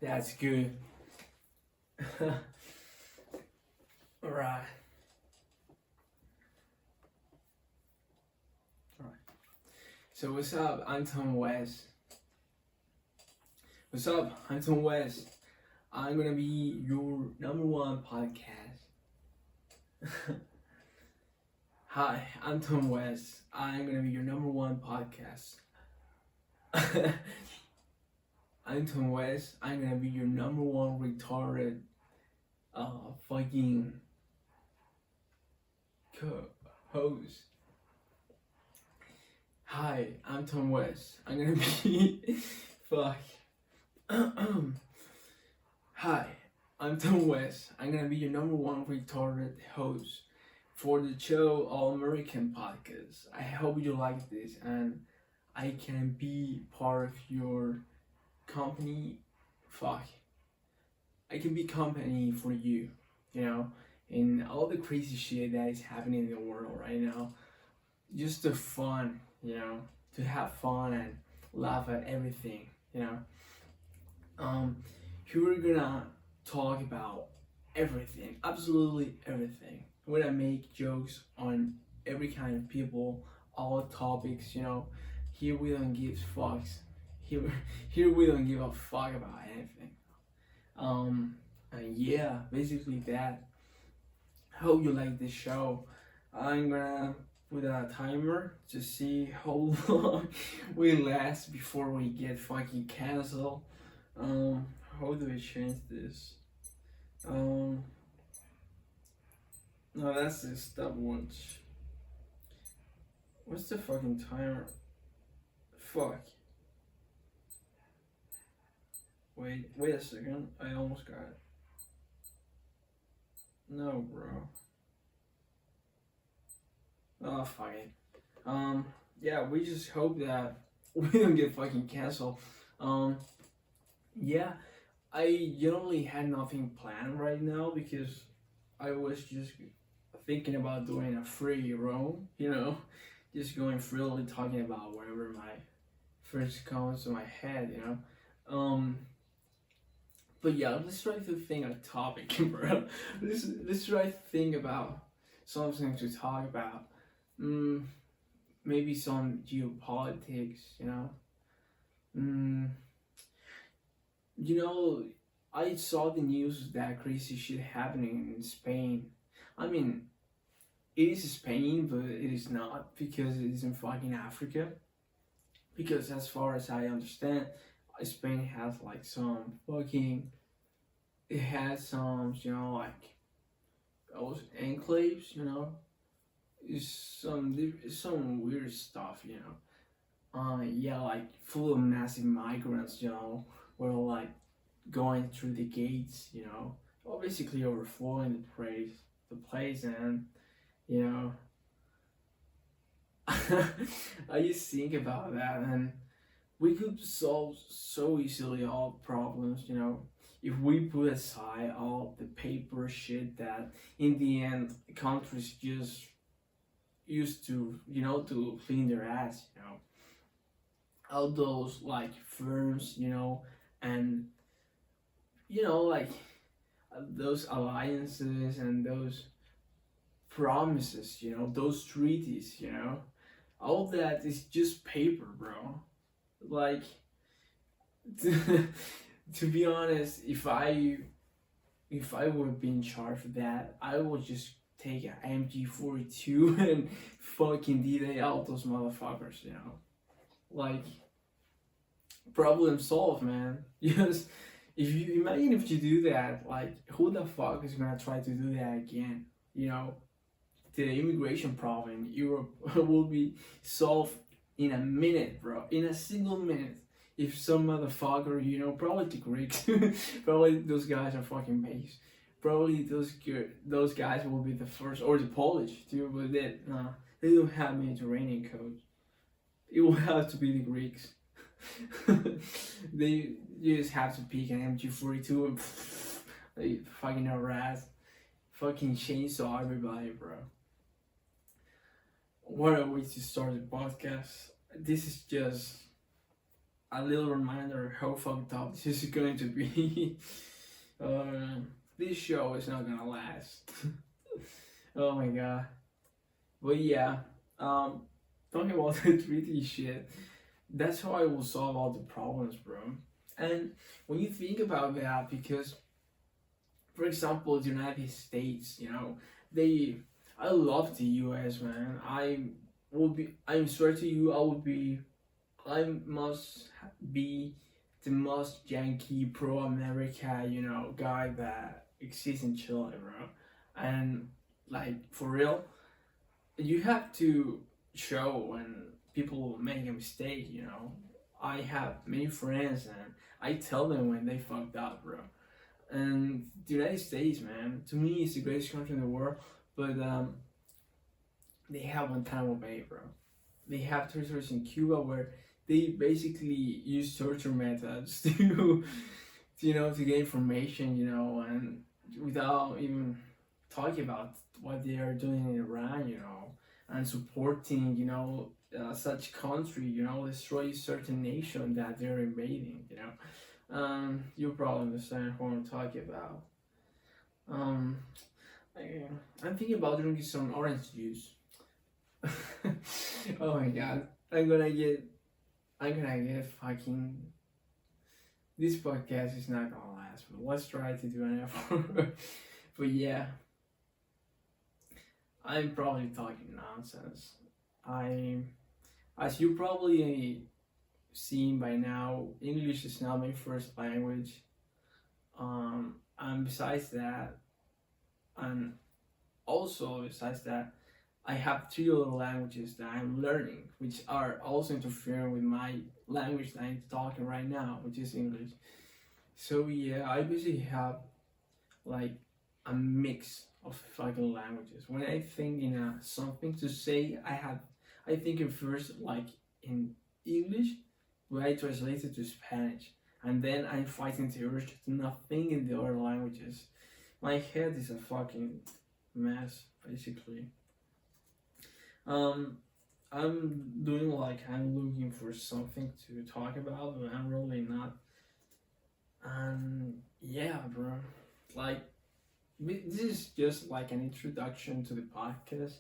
That's good. Alright. So what's up? I'm Tom West. What's up? I'm Tom West. I'm gonna be your number one podcast. Hi, I'm Tom West. I'm gonna be your number one podcast. I'm Tom West. I'm gonna be your number one retarded fucking host. Hi, I'm Tom West. I'm gonna be fuck. Hi, I'm Tom West. I'm gonna be your number one retarded host for the Show All American podcast. I hope you like this and I can be part of your company. Fuck. I can be company for you, in all the crazy shit that is happening in the world right now. Just the fun, to have fun and laugh at everything, Here we're gonna talk about everything, absolutely everything. We're gonna make jokes on every kind of people, all topics, Here we don't give fucks. Here we don't give a fuck about anything. And yeah, basically that. Hope you like this show. I'm gonna put a timer to see how long we last before we get fucking canceled. How do I change this? No, that's the stopwatch. What's the fucking timer? Fuck. Wait a second. I almost got it. No, bro. Oh, fuck it. Yeah, we just hope that we don't get fucking canceled. Yeah, I generally had nothing planned right now because I was just thinking about doing a free roam, just going freely talking about whatever my first comes to my head, But yeah, let's try to think of a topic, bro. Let's try to think about something to talk about. Maybe some geopolitics, I saw the news that crazy shit happening in Spain. I mean, it is Spain, but it is not because it is in fucking Africa. Because as far as I understand, Spain has like some fucking, it has some, like those enclaves, it's some weird stuff, yeah, like full of massive migrants, were like going through the gates, or basically overflowing the place, and I just think about that, and we could solve so easily all problems, if we put aside all the paper shit that in the end countries just used to, to clean their ass, all those like firms, and like those alliances and those promises, those treaties, all that is just paper, bro. Like, to be honest, if I would be in charge of that, I would just take an MG42 and fucking D-Day out those motherfuckers, Like, problem solved, man. Yes, if you imagine if you do that, like, who the fuck is gonna try to do that again? The immigration problem in Europe will be solved in a minute, bro. In a single minute. If some motherfucker, probably the Greeks, probably those guys are fucking based. Probably those guys will be the first, or the Polish too, but they don't have Mediterranean codes. It will have to be the Greeks. You just have to pick an MG42 and they fucking harass, fucking chainsaw everybody, bro. What a way to start the podcast. This is just a little reminder how fucked up this is going to be. This show is not gonna last. Oh my god. But yeah, talking about the 3D shit, that's how I will solve all the problems, bro. And when you think about that, because for example, the United States, you know, I love the US, man. I'm swear to you, I must be the most Yankee pro America, you know, guy that exists in Chile, bro. And like for real, you have to show when people make a mistake, you know. I have many friends and I tell them when they fucked up, bro. And the United States, man, to me, is the greatest country in the world. But they have Guantanamo, bro. They have territories in Cuba where they basically use torture methods to, you know, to get information, you know, and without even talking about what they are doing in Iran, you know, and supporting, you know, such country, you know, destroy certain nation that they're invading, you know. You probably understand what I'm talking about. I'm thinking about drinking some orange juice. Oh my god, I'm gonna get fucking. This podcast is not gonna last, but let's try to do an effort. But yeah, I'm probably talking nonsense. As you probably seen by now, English is not my first language. And besides that, and also besides that, I have 3 other languages that I'm learning, which are also interfering with my language that I'm talking right now, which is English. So yeah, I basically have like a mix of fucking languages. When I think in something to say, I think at first like in English, but I translate it to Spanish, and then I'm fighting the urge to not think in the other languages. My head is a fucking mess, basically. I'm doing like I'm looking for something to talk about, but I'm really not. And yeah, bro, like this is just like an introduction to the podcast.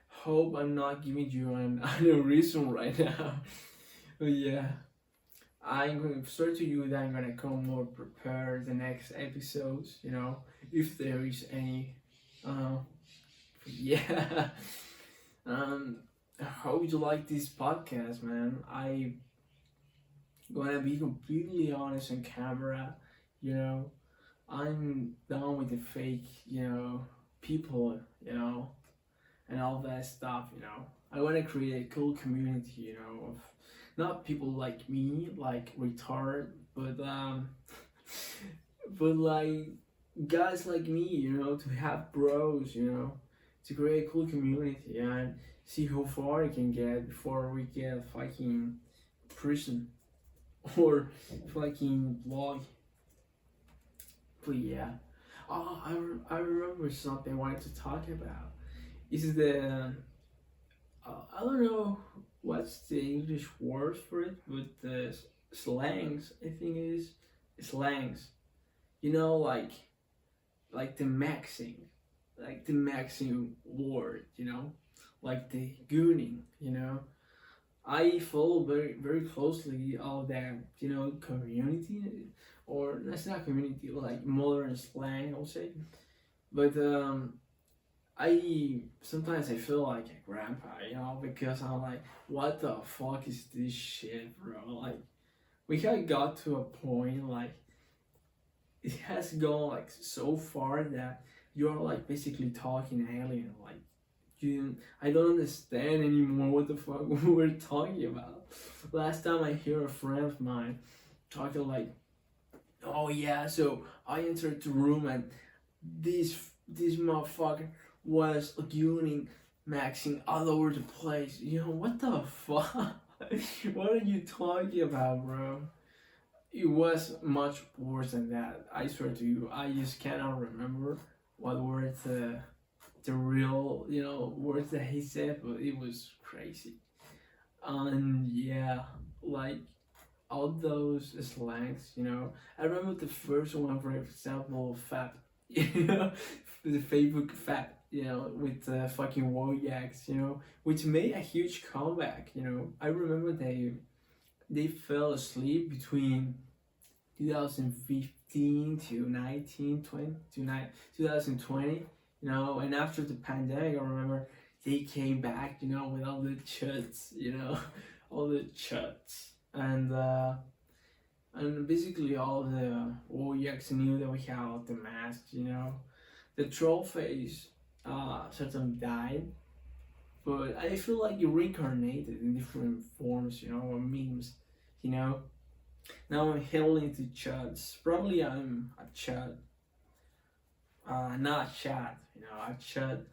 Hope I'm not giving you an reason right now. But yeah, I'm going to swear to you that I'm gonna come more prepared the next episodes. You know, if there is any. Yeah. I hope you like this podcast, man. I gonna be completely honest on camera. You know, I'm done with the fake, you know, people, you know, and all that stuff, you know. I want to create a cool community, you know, of not people like me, like retard, but but like guys like me, you know, to have bros, you know, to create a cool community and see how far I can get before we get fucking prison or fucking blog. But yeah, oh, I remember something I wanted to talk about. Is the I don't know what's the English word for it, but the slangs, I think it is slangs. You know, like the maxing word, you know, like the gooning, you know. I follow very closely all that, you know, community, or that's not community, like modern slang, I would say. But I sometimes I feel like a grandpa, you know, because I'm like, what the fuck is this shit, bro? Like, we had got to a point like it has gone like so far that you're like basically talking alien, like I don't understand anymore what the fuck we're talking about. Last time I hear a friend of mine talking like, oh yeah, so I entered the room and this motherfucker was gooning, maxing all over the place. You know, what the fuck? What are you talking about, bro? It was much worse than that. I swear to you, I just cannot remember what were the real, you know, words that he said, but it was crazy. And yeah, like all those slangs, you know. I remember the first one, for example, fat, you know, the Facebook fat, you know, with fucking Woyaks, you know, which made a huge comeback, you know. I remember they fell asleep between 2015 to 2020, you know, and after the pandemic, I remember they came back, you know, with all the chuds, you know, all the chuds, and basically all the Woyaks knew that we had the mask, you know. The troll phase certainly died, but I feel like it reincarnated in different forms, you know, or memes, you know. Now I'm heavily into chuds. Probably I'm a chud, not a chat, you know, a chud.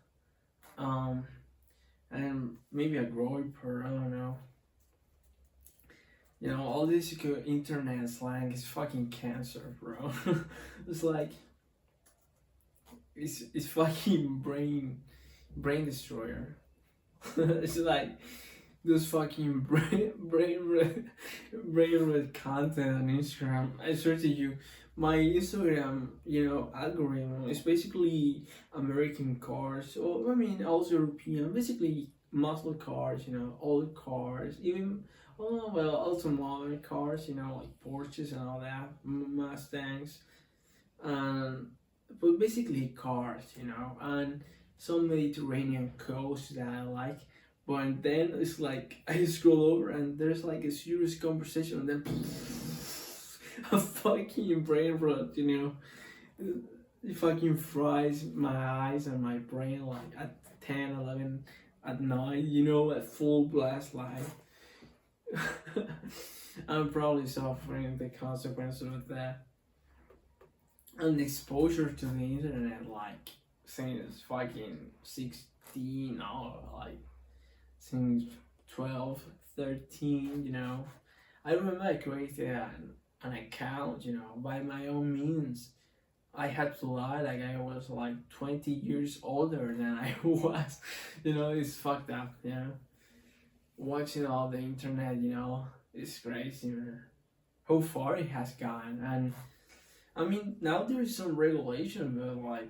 And maybe a groiper, I don't know. You know, all this internet slang is fucking cancer, bro. It's like, it's fucking brain destroyer. It's like this fucking brain content on Instagram. I swear to you, my Instagram, you know, algorithm is basically American cars, or I mean also European, basically muscle cars, you know, old cars, even also modern cars, you know, like Porsches and all that, Mustangs, but basically cars, you know, and some Mediterranean coast that I like. But then it's like I scroll over and there's like a serious conversation, and then a fucking brain rot, you know. It fucking fries my eyes and my brain like at 10, 11 at night, you know, at full blast light. I'm probably suffering the consequences of that. And the exposure to the internet, like, since fucking 16, or like, since 12, 13, you know. I remember I created an account, you know, by my own means. I had to lie like I was like 20 years older than I was. You know, it's fucked up, you know. Watching all the internet, you know, it's crazy, man. How far it has gone. And I mean, now there's some regulation, but like,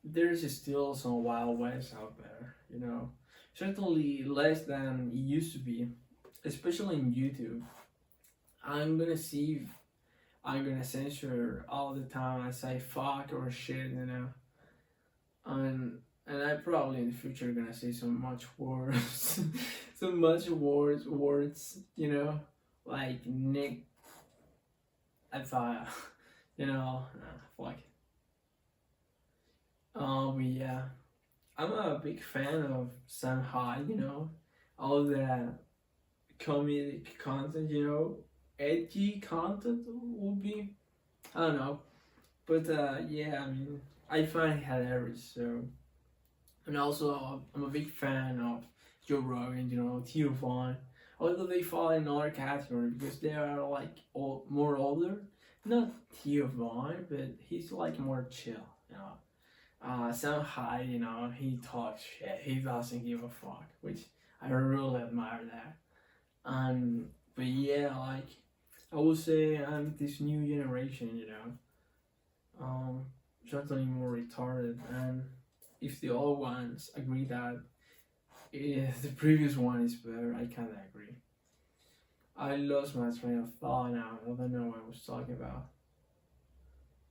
there's still some Wild West out there, you know. Certainly less than it used to be, especially in YouTube. I'm gonna see if I'm gonna censor all the time I say fuck or shit, you know. And I probably in the future gonna say some much words, some much words, you know, like Nick. I thought, you know, fuck. But yeah, I'm a big fan of Sam Hyde, you know, all the comedic content, you know, edgy content would be, I don't know, but yeah, I mean, I find it hilarious, so, and also I'm a big fan of Joe Rogan, you know, Theo Vaughn, although they fall in another category because they are like more older, not Theo Vaughn, but he's like more chill, you know. Sam Hyde, you know, he talks shit. He doesn't give a fuck, which I really admire that. But yeah, like I would say I'm this new generation, you know, certainly more retarded. And if the old ones agree that the previous one is better, I kind of agree. I lost my train of thought now. I don't know what I was talking about.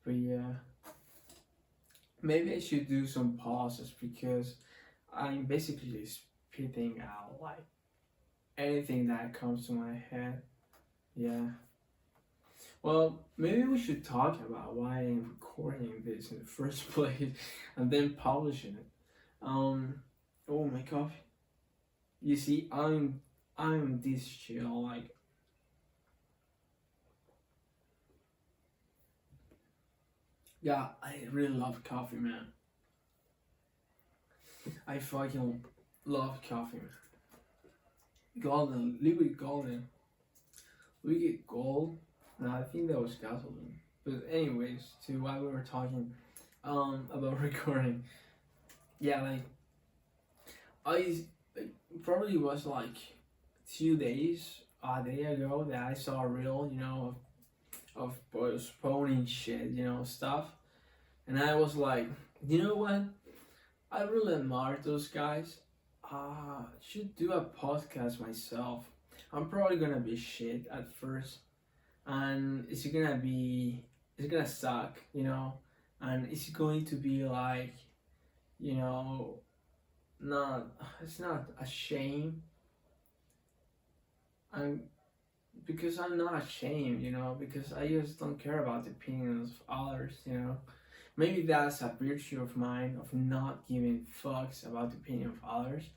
But yeah. Maybe I should do some pauses because I'm basically spitting out like anything that comes to my head. Yeah. Well, maybe we should talk about why I'm recording this in the first place and then publishing it. Oh, my coffee. You see, I'm this chill, like. Yeah, I really love coffee, man. I fucking love coffee, man. Golden, liquid golden. Liquid gold? No, I think that was gasoline. But anyways, to why we were talking about recording. Yeah, like I probably was like 2 days a day ago that I saw a reel, you know, of postponing shit, you know, stuff. And I was like, you know what? I really admire those guys. Should do a podcast myself. I'm probably gonna be shit at first, and it's gonna suck, you know, and it's going to be like, you know, not it's not a shame, and because I'm not ashamed, you know, because I just don't care about the opinions of others, you know. Maybe that's a virtue of mine of not giving fucks about the opinion of others.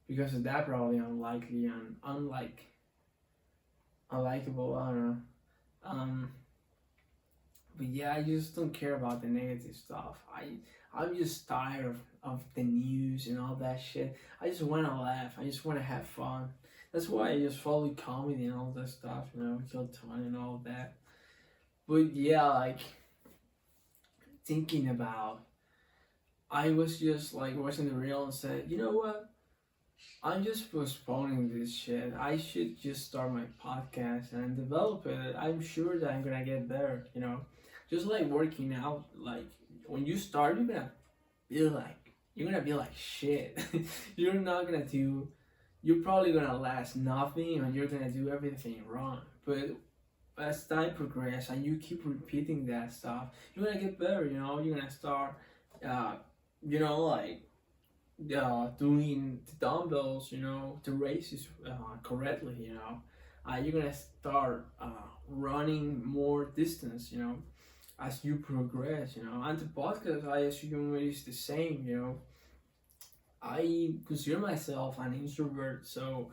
Because of that, probably unlikely and unlikable. I don't know. Um, but yeah, I just don't care about the negative stuff. I'm just tired of the news and all that shit. I just want to laugh. I just want to have fun. That's why I just follow comedy and all that stuff. You know, kill time and all that. But yeah, like thinking about, I was just like watching the reel and said, you know what? I'm just postponing this shit. I should just start my podcast and develop it. I'm sure that I'm gonna get better, you know. Just like working out, like when you start, you're gonna be like shit. You're not gonna do. You're probably gonna last nothing, and you're gonna do everything wrong. But as time progresses and you keep repeating that stuff, you're gonna get better. You know, you're gonna start, you know, like doing the dumbbells, you know, the races correctly, you know. You're gonna start running more distance, you know, as you progress, you know. And the podcast, I assume it is the same, you know. I consider myself an introvert, so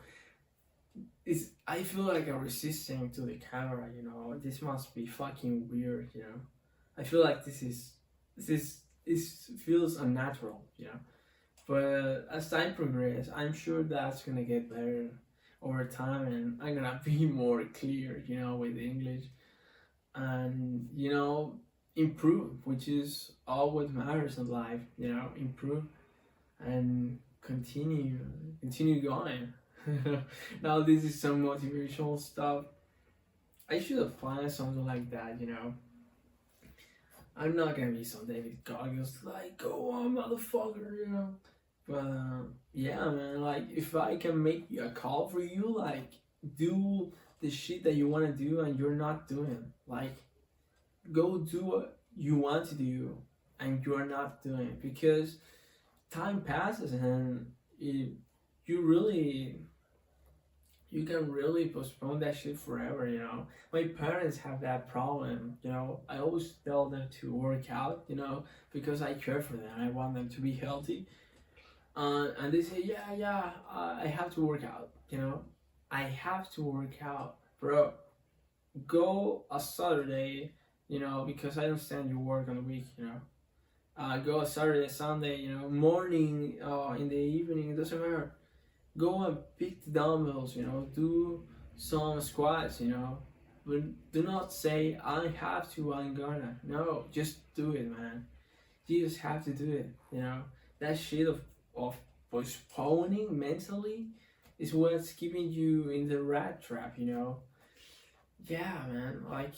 I feel like I'm resisting to the camera, you know. This must be fucking weird, you know. I feel like this feels unnatural, you know. But as time progresses, I'm sure that's gonna get better over time, and I'm gonna be more clear, you know, with English, and you know, improve, which is all what matters in life, you know, improve and continue going. Now this is some motivational stuff. I should have planned something like that, you know. I'm not gonna be some David Goggins like, go on, motherfucker, you know. But yeah, man, like if I can make a call for you, like do the shit that you want to do and you're not doing, like go do what you want to do and you're not doing it, because time passes and you can really postpone that shit forever, you know. My parents have that problem, you know. I always tell them to work out, you know, because I care for them. I want them to be healthy. And they say, yeah, I have to work out, you know. I have to work out, bro. Go a Saturday, you know, because I understand you work on the week, you know. Go a Saturday, Sunday, you know, morning, in the evening, it doesn't matter. Go and pick the dumbbells, you know, do some squats, you know. But do not say, I have to, I'm gonna. No, just do it, man. You just have to do it, you know. That shit of postponing mentally is what's keeping you in the rat trap, you know. Yeah, man, like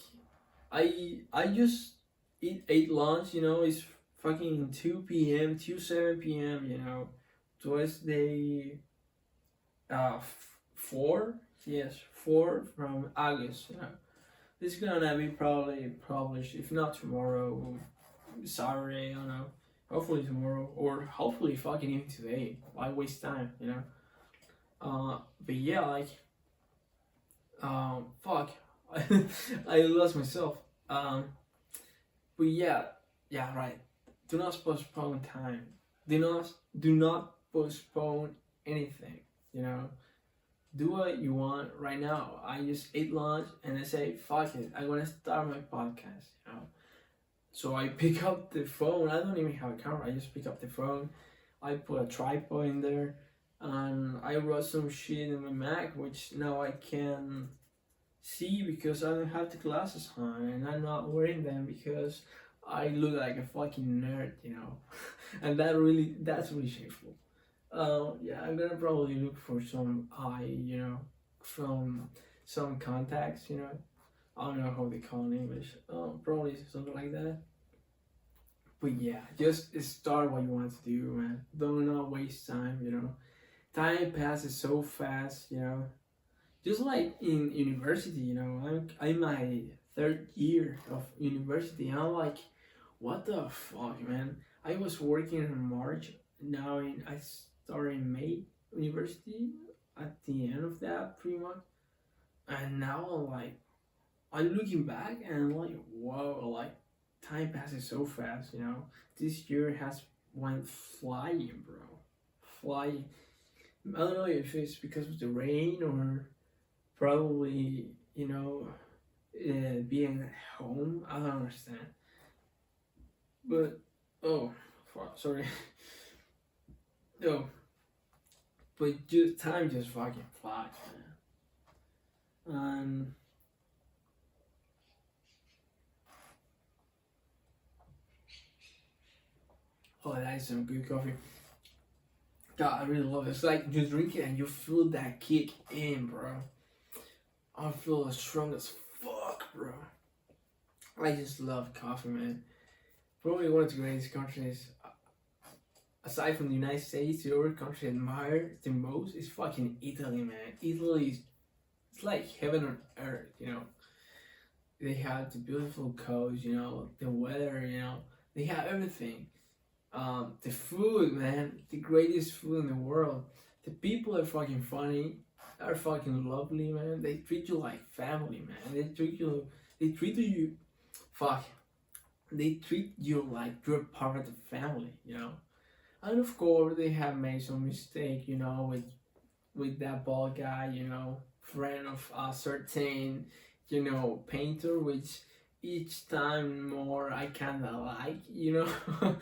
I just ate lunch, you know. It's fucking 2 p.m. to 7 p.m., you know. Tuesday 4 from August, you know. This is gonna be probably published, if not tomorrow, Saturday, I don't know. Hopefully tomorrow, or hopefully fucking even today. Why waste time, you know? But yeah, like, fuck, I lost myself. But yeah, right. Do not postpone time. Do not postpone anything. You know, do what you want right now. I just ate lunch and I say, fuck it, I'm gonna start my podcast. You know. So I pick up the phone. I don't even have a camera. I just pick up the phone. I put a tripod in there, and I wrote some shit in my Mac, which now I can see because I don't have the glasses on, and I'm not wearing them because I look like a fucking nerd, you know. And that's really shameful. Yeah, I'm gonna probably look for some eye, you know, from some contacts, you know. I don't know how they call it in English. Probably something like that. But yeah, just start what you want to do, man. Don't not waste time, you know. Time passes so fast, you know. Just like in university, you know, I'm my third year of university. And I'm like, what the fuck, man? I was working in March. Now I started in May university at the end of that, pretty much. And now I'm looking back and I'm like, whoa, like time passes so fast, you know. This year has went flying, bro, flying. I don't know if it's because of the rain or probably, you know, being at home. I don't understand. But oh, fuck, sorry. Oh, but just time just fucking flies, man. Oh, that is some good coffee. God, I really love it. It's like you drink it and you feel that kick in, bro. I feel as strong as fuck, bro. I just love coffee, man. Probably one of the greatest countries, aside from the United States, the other country I admire the most is fucking Italy, man. Italy is, it's like heaven on earth, you know. They have the beautiful coast, you know, the weather, you know. They have everything. The food, man, the greatest food in the world. The people are fucking funny, are fucking lovely, man. They treat you like family, man. They treat you, fuck, they treat you like you're part of the family, you know. And of course, they have made some mistake, you know, with that bald guy, you know, friend of a certain, you know, painter, which each time more I kinda like, you know.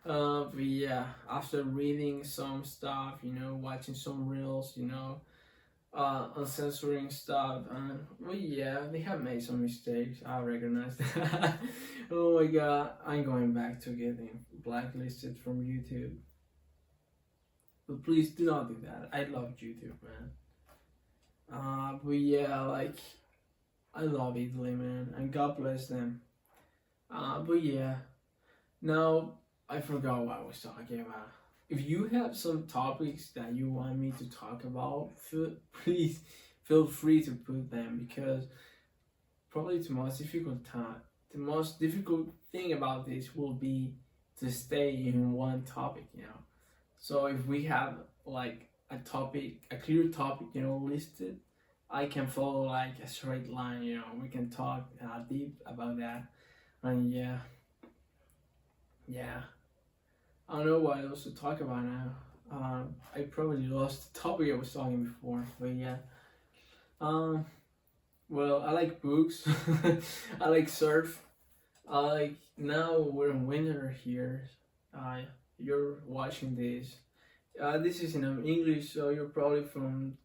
But yeah, after reading some stuff, you know, watching some reels, you know, uncensoring stuff, well, yeah, they have made some mistakes. I recognize that. Oh my god, I'm going back to getting blacklisted from YouTube. But please do not do that. I love YouTube, man. But yeah, like, I love Italy, man, and God bless them. But yeah, now I forgot what I was talking about. If you have some topics that you want me to talk about, please feel free to put them, because probably the most difficult thing about this will be to stay in one topic, you know. So if we have like a clear topic, you know, listed, I can follow like a straight line, you know. We can talk deep about that, and yeah. I don't know what else to talk about now. I probably lost the topic I was talking before, but yeah. Well, I like books. I like surf. I like, now we're in winter here. You're watching this. This is in English, so you're probably from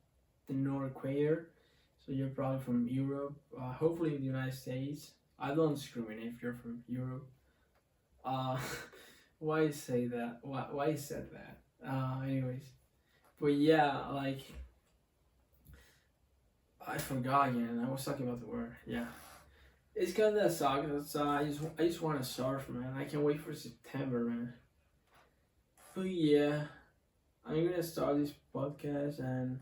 the North Equator. So you're probably from Europe. Hopefully the United States. I don't discriminate if you're from Europe. Why say that? Why said that? Anyways, but yeah, like, I forgot again. I was talking about the word. Yeah, it's kind of sucks. I just want to surf, man. I can't wait for September, man. But yeah, I'm gonna start this podcast, and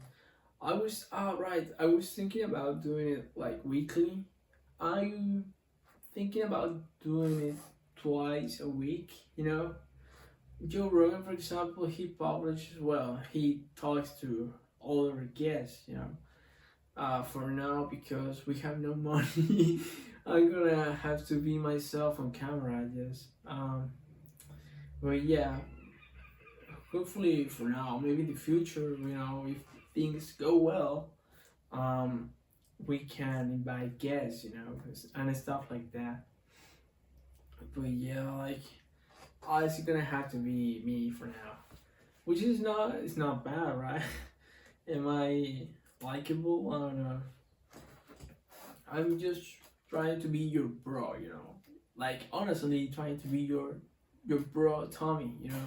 I was right. I was thinking about doing it like weekly. I'm thinking about doing it twice a week, you know. Joe Rogan, for example, he publishes, well, he talks to other guests, you know. For now, because we have no money, I'm gonna have to be myself on camera, I guess. But yeah, hopefully for now, maybe in the future, you know, if things go well, we can invite guests, you know, and stuff like that. But yeah, like, it's gonna have to be me for now, which is not, it's not bad, right? Am I likable? I don't know. I'm just trying to be your bro, you know, like, honestly trying to be your bro Tommy, you know.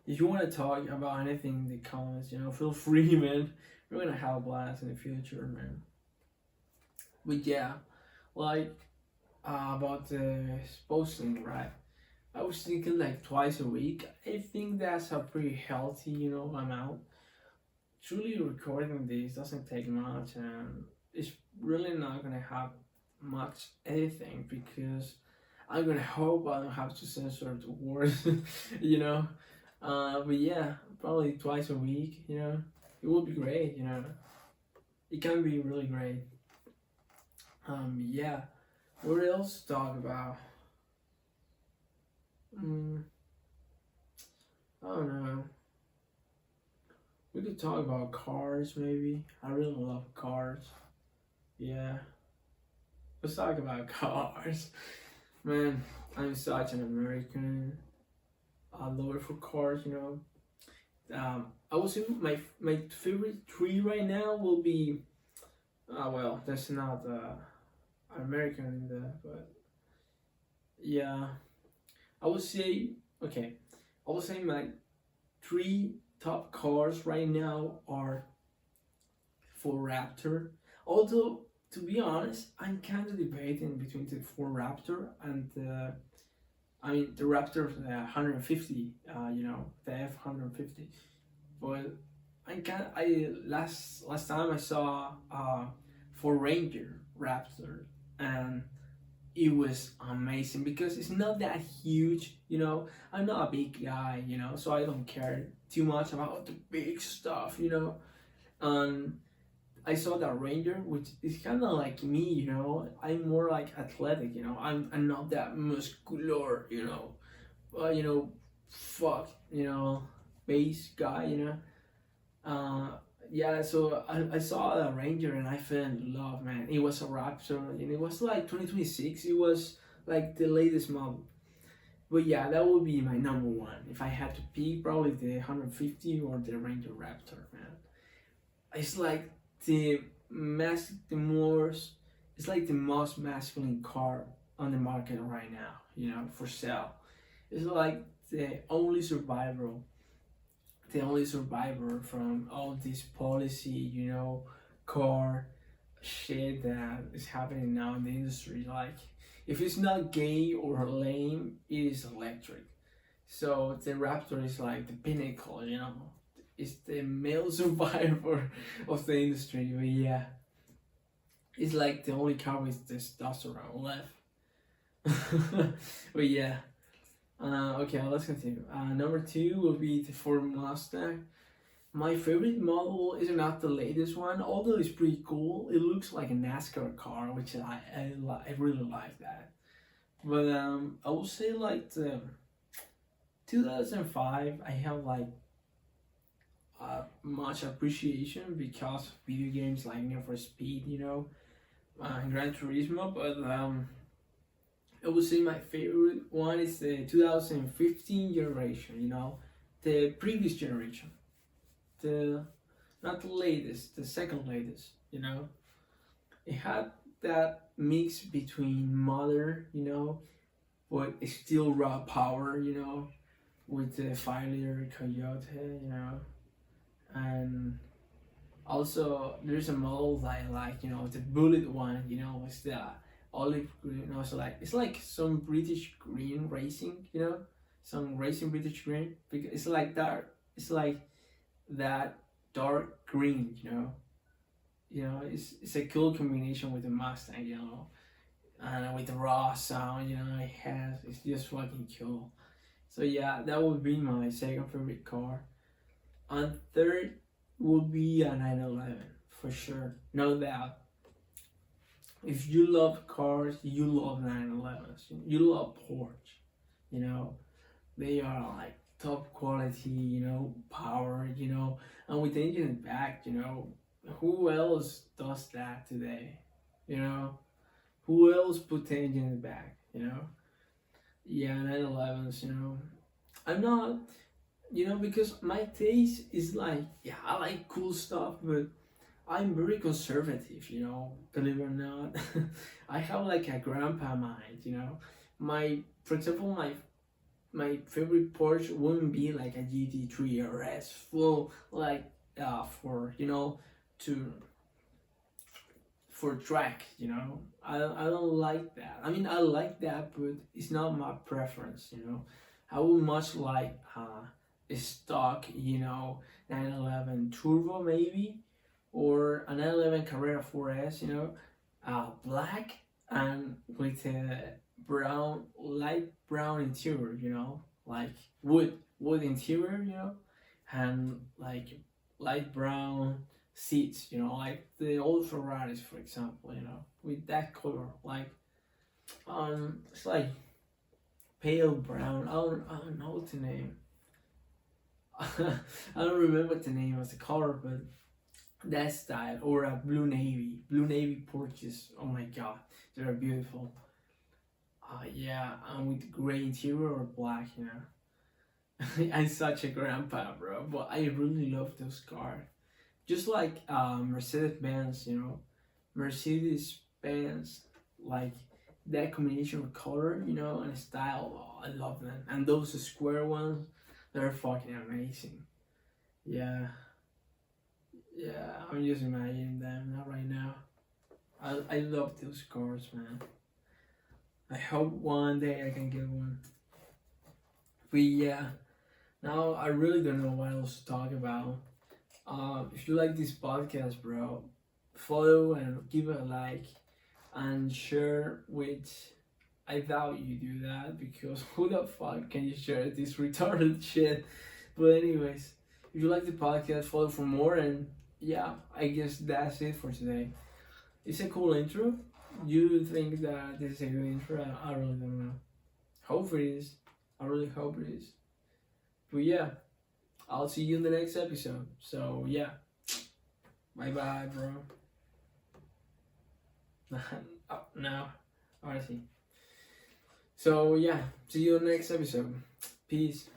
If you want to talk about anything in the comments, you know, feel free, man. we're gonna have a blast in the future, man. But yeah, like about the posting, right? I was thinking like twice a week. I think that's a pretty healthy, amount. Truly recording this doesn't take much, and it's really not gonna have much anything because I'm gonna hope I don't have to censor the words, you know. But yeah, probably twice a week, It would be great, It can be really great. Yeah. What else to talk about? I don't know. We could talk about cars, maybe. I really love cars. Yeah. Let's talk about cars. Man, I'm such an American. Lover for cars, I would say my favorite tree right now will be. Well, that's not American in there, but yeah, I would say okay. I would say my three top cars right now are Ford Raptor. Although to be honest, I'm kind of debating between the Ford Raptor and the Raptor 150, the F 150. But I last time I saw Ford Ranger Raptor, and it was amazing because it's not that huge. I'm not a big guy, so I don't care too much about the big stuff, And I saw that Ranger, which is kind of like me, I'm more like athletic, I'm not that muscular, fuck, base guy, yeah, so I saw the Ranger and I fell in love, man. It was a Raptor and it was like 2026. It was like the latest model. But yeah, that would be my number one. If I had to pick, probably the 150 or the Ranger Raptor, man. It's like it's like the most masculine car on the market right now, for sale. It's like the only survivor from all this policy, car shit that is happening now in the industry. Like, if it's not gay or lame, it is electric. So the Raptor is like the pinnacle, It's the male survivor of the industry. But yeah, it's like the only car with testosterone left. But yeah. Okay, let's continue. Number two will be the Ford Mustang. My favorite model is not the latest one, although it's pretty cool. It looks like a NASCAR car, which I really like that. But I would say like the 2005, I have like much appreciation because of video games like Need for Speed, Gran Turismo. But I would say my favorite one is the 2015 generation, the previous generation. Not the latest, the second latest, It had that mix between modern, but it's still raw power, with the 5-liter Coyote, And also there's a model that I like, the bullet one, it's the olive green, it's like some British green racing, some racing British green, because it's like that dark green, it's a cool combination with the Mustang, and with the raw sound, it's just fucking cool. So yeah, that would be my second favorite car. And third would be a 911 for sure, no doubt. If you love cars, you love 911s. You love Porsche. They are like top quality, power, and with the engine in the back, who else does that today? Who else put the engine in the back? Yeah, 911s. I'm not, because my taste is like, yeah, I like cool stuff, but I'm very conservative, believe it or not. I have like a grandpa mind, for example, my favorite Porsche wouldn't be like a GT3 RS full, like for to for track, you know. I don't like that. I mean, I like that, but it's not my preference, you know. I would much like a stock, you know, 911 Turbo maybe, or a 911 Carrera 4S, you know, black and with a brown, light brown interior, you know, like wood interior, you know, and like light brown seats, you know, like the old Ferraris, for example, you know, with that color, like it's like pale brown. I don't know what the name. I don't remember the name of the color, but that style, or a blue navy porches. Oh my god, they're beautiful. Yeah, and with gray interior or black, you know. I'm such a grandpa, bro, but I really love those cars. Just like Mercedes Benz, you know, Mercedes Benz, like that combination of color, you know, and style. Oh, I love them, and those square ones, they're fucking amazing. Yeah, yeah, I'm just imagining them, not right now. I love those cars, man. I hope one day I can get one. But yeah, now I really don't know what else to talk about. If you like this podcast, bro, follow and give it a like and share with. I doubt you do that because who the fuck can you share this retarded shit? But anyways, if you like the podcast, follow for more, and yeah, I guess that's it for today. It's a cool intro. You think that this is a good intro? I really don't know. Hope it is. I really hope it is. But yeah, I'll see you in the next episode. So yeah, bye bye, bro. No, honestly. So yeah, see you in the next episode. Peace.